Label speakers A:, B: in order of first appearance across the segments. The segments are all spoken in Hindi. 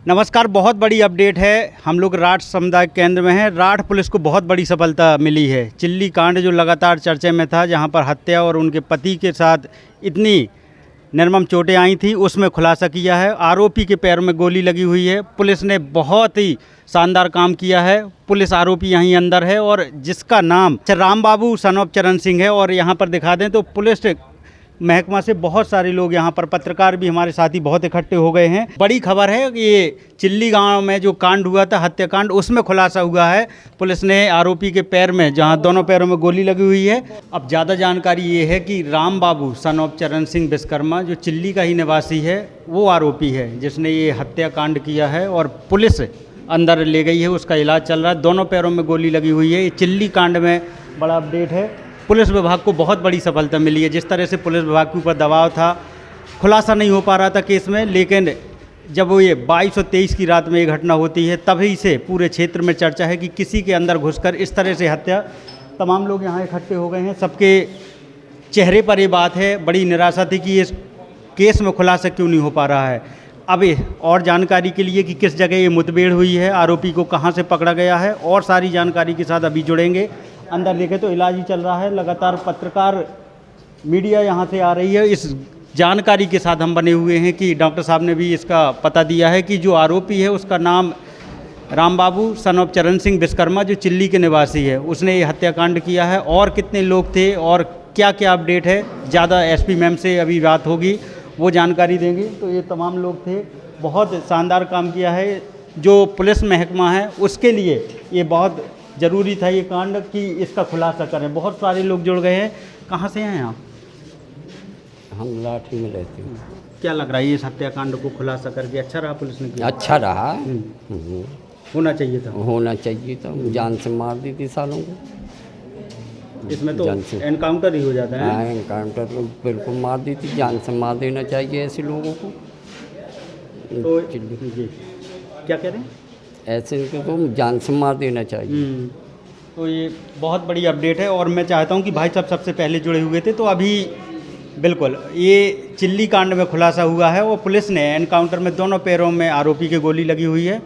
A: नमस्कार। बहुत बड़ी अपडेट है। हम लोग राठ समुदाय केंद्र में हैं। राठ पुलिस को बहुत बड़ी सफलता मिली है। चिल्ली कांड जो लगातार चर्चा में था, जहां पर हत्या और उनके पति के साथ इतनी निर्मम चोटें आई थी, उसमें खुलासा किया है। आरोपी के पैर में गोली लगी हुई है। पुलिस ने बहुत ही शानदार काम किया है। पुलिस आरोपी यहीं अंदर है और जिसका नाम राम बाबू सन ऑफ चरण सिंह है। और यहाँ पर दिखा दें तो पुलिस महकमा से बहुत सारे लोग, यहाँ पर पत्रकार भी हमारे साथी बहुत इकट्ठे हो गए हैं। बड़ी खबर है कि ये चिल्ली गांव में जो कांड हुआ था, हत्याकांड, उसमें खुलासा हुआ है। पुलिस ने आरोपी के पैर में, जहां दोनों पैरों में गोली लगी हुई है। अब ज़्यादा जानकारी ये है कि राम बाबू सन ऑफ चरण सिंह विश्वकर्मा, जो चिल्ली का ही निवासी है, वो आरोपी है जिसने ये हत्याकांड किया है। और पुलिस अंदर ले गई है, उसका इलाज चल रहा है। दोनों पैरों में गोली लगी हुई है। ये चिल्ली कांड में बड़ा अपडेट है। पुलिस विभाग को बहुत बड़ी सफलता मिली है। जिस तरह से पुलिस विभाग के ऊपर दबाव था, खुलासा नहीं हो पा रहा था केस में, लेकिन जब वो ये 22 और 23 की रात में ये घटना होती है, तभी से पूरे क्षेत्र में चर्चा है कि किसी के अंदर घुसकर इस तरह से हत्या। तमाम लोग यहाँ इकट्ठे हो गए हैं। सबके चेहरे पर ये बात है, बड़ी निराशा थी कि इस केस में खुलासा क्यों नहीं हो पा रहा है। अब और जानकारी के लिए कि किस जगह ये मुठभेड़ हुई है, आरोपी को कहाँ से पकड़ा गया है, और सारी जानकारी के साथ अभी जुड़ेंगे। अंदर देखें तो इलाज ही चल रहा है। लगातार पत्रकार मीडिया यहाँ से आ रही है। इस जानकारी के साथ हम बने हुए हैं कि डॉक्टर साहब ने भी इसका पता दिया है कि जो आरोपी है उसका नाम राम बाबू सन ऑफ चरण सिंह विश्वकर्मा, जो चिल्ली के निवासी है, उसने ये हत्याकांड किया है। और कितने लोग थे और क्या क्या अपडेट है, ज़्यादा एसपी मैम से अभी बात होगी, वो जानकारी देंगे। तो ये तमाम लोग थे। बहुत शानदार काम किया है जो पुलिस महकमा है, उसके लिए ये बहुत ज़रूरी था ये कांड कि इसका खुलासा करें। बहुत सारे लोग जुड़ गए हैं। कहाँ से हैं आप?
B: हम लाठी में रहते हैं।
A: क्या लग रहा है ये हत्याकांड को खुलासा करके अच्छा रहा पुलिस ने किया?
B: अच्छा रहा।
A: होना चाहिए था।
B: होना चाहिए था। जान से मार दी थी सालों को।
A: इसमें तो एनकाउंटर ही हो जाता है।
B: हाँ, एनकाउंटर तो बिल्कुल मार दी थी। जान से मार देना चाहिए ऐसे लोगों को।
A: तो जी क्या कह रहे हैं?
B: ऐसे तो जान से मार देना चाहिए।
A: तो ये बहुत बड़ी अपडेट है। और मैं चाहता हूँ कि भाई साहब सबसे पहले जुड़े हुए थे, तो अभी बिल्कुल ये चिल्ली कांड में खुलासा हुआ है। और पुलिस ने एनकाउंटर में दोनों पैरों में आरोपी की गोली लगी हुई है।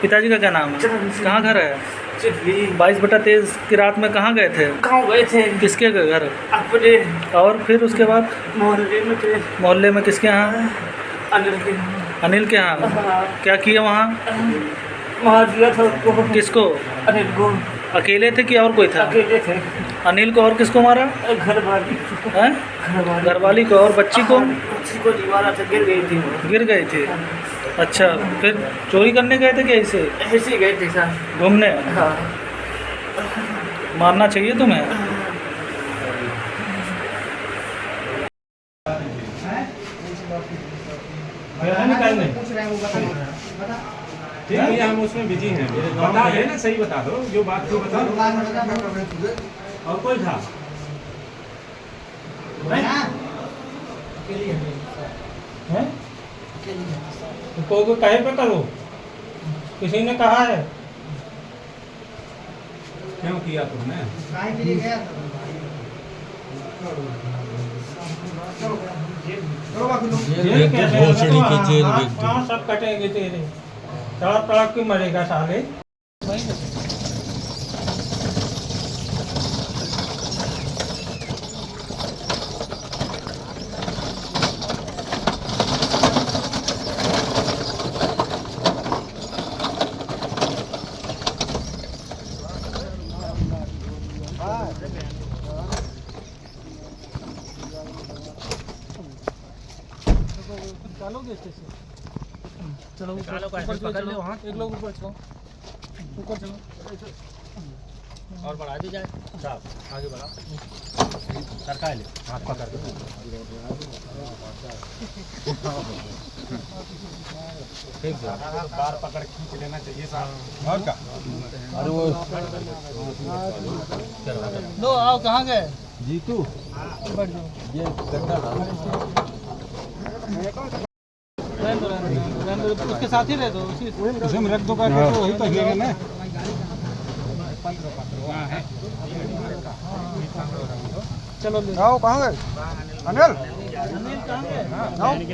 C: पिताजी का क्या नाम है? कहाँ घर है? 22/23 की रात में कहाँ गए थे?
D: गाँव गए थे।
C: किसके घर?
D: अपने।
C: और फिर उसके बाद
D: मोहल्ले में थे।
C: मोहल्ले में किसके यहाँ?
D: अनिल के।
C: अनिल के यहाँ?
D: हाँ।
C: क्या किया वहाँ?
D: मार दिया था उसको।
C: किसको?
D: अनिल को।
C: अकेले थे कि और कोई था?
D: अकेले थे।
C: अनिल को। और किसको मारा?
D: घर वाली।
C: घरवाली को। और बच्ची को?
D: बच्ची को नहीं मारा था, गिर गई थी वो।
C: गिर गई थी। अच्छा, फिर चोरी करने गए थे क्या?
D: ऐसे ही गए थे सर,
C: घूमने?
D: हाँ।
C: मारना चाहिए तुम्हें।
E: ठीक है, हम उसमें बिजी हैं। बता दे ना, सही बता दो जो बात तू बता। और कोई था? कोई को कहे पे करो, किसी ने कहा है? क्यों किया तुमने? हाँ, सब कटेंगे तेरे। तड़प तड़प के मरेगा साले।
C: निकालोगे स्टेशन? चलो ऊपर पकड़ लो। वहाँ एक लोग ऊपर चलो, ऊपर चलो।
E: और बढ़ा दी जाए साहब, आगे बढ़ा। सरकार ले हाथ पकड़ के ठीक है, बार पकड़ खींच लेना चाहिए साहब। और क्या? अरे वो
C: लो, आओ। कहाँ गए?
E: जीतू
C: बैठ जाओ।
E: ये
C: उसके साथ ही रह दो,
E: उसी में रख दो का, वही तो हिलेगा ना।
C: चलो
E: कहाँ गए अनिल?
C: अनिल कहाँ गए?